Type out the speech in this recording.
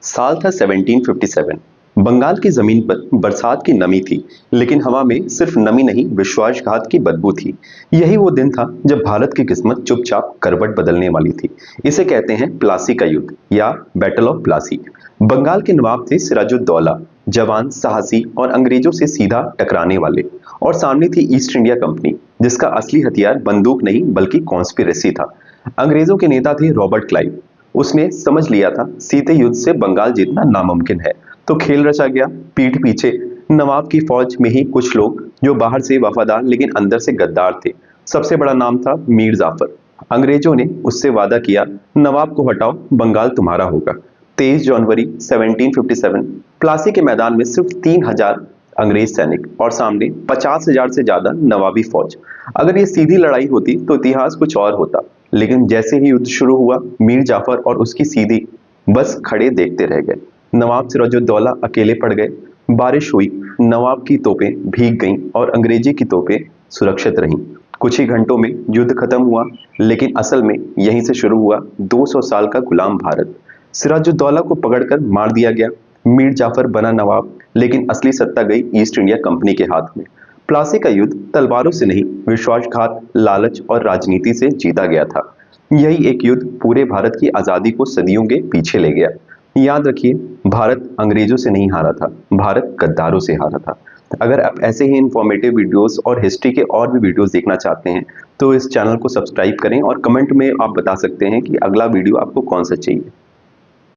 साल था 1757। बंगाल की जमीन पर बरसात की नमी थी, लेकिन हवा में सिर्फ नमी नहीं, विश्वासघात की बदबू थी। यही वो दिन था जब भारत की किस्मत चुपचाप करवट बदलने वाली थी। इसे कहते हैं प्लासी का युद्ध या बैटल ऑफ प्लासी। बंगाल के नवाब थे सिराजुद्दौला, जवान, साहसी और अंग्रेजों से सीधा टकराने वाले। और सामने थी ईस्ट इंडिया कंपनी, जिसका असली हथियार बंदूक नहीं बल्कि कॉन्स्पिरेसी था। अंग्रेजों के नेता थे रॉबर्ट क्लाइव। उसने समझ लिया था सीधे युद्ध से बंगाल जीतना नामुमकिन है। तो खेल रचा गया पीठ पीछे। नवाब की फौज में ही कुछ लोग जो बाहर से वफादार लेकिन अंदर से गद्दार थे। सबसे बड़ा नाम था मीर जाफर। अंग्रेजों ने उससे वादा किया, नवाब को हटाओ, बंगाल तुम्हारा होगा। 23 जनवरी 1757 प्लासी के मैदान में सिर्फ 3000 अंग्रेज सैनिक और सामने 50,000 से ज्यादा नवाबी फौज। अगर ये सीधी लड़ाई होती तो इतिहास कुछ और होता, लेकिन जैसे ही युद्ध शुरू हुआ, मीर जाफर और उसकी सीधी बस खड़े देखते रह गए। नवाब सिराजुद्दौला अकेले पड़ गए। बारिश हुई, नवाब की तोपें भीग गईं और अंग्रेजी की तोपें सुरक्षित रहीं। कुछ ही घंटों में युद्ध खत्म हुआ, लेकिन असल में यहीं से शुरू हुआ 200 साल का गुलाम भारत। सिराजुद्दौला को पकड़कर मार दिया गया। मीर जाफर बना नवाब, लेकिन असली सत्ता गई ईस्ट इंडिया कंपनी के हाथ में। प्लासी का युद्ध तलवारों से नहीं, विश्वासघात, लालच और राजनीति से जीता गया था। यही एक युद्ध पूरे भारत की आजादी को सदियों के पीछे ले गया। याद रखिए, भारत अंग्रेजों से नहीं हारा था, भारत गद्दारों से हारा था। अगर आप ऐसे ही इंफॉर्मेटिव वीडियोस और हिस्ट्री के और भी वीडियोस देखना चाहते हैं, तो इस चैनल को सब्सक्राइब करें और कमेंट में आप बता सकते हैं कि अगला वीडियो आपको कौन सा चाहिए।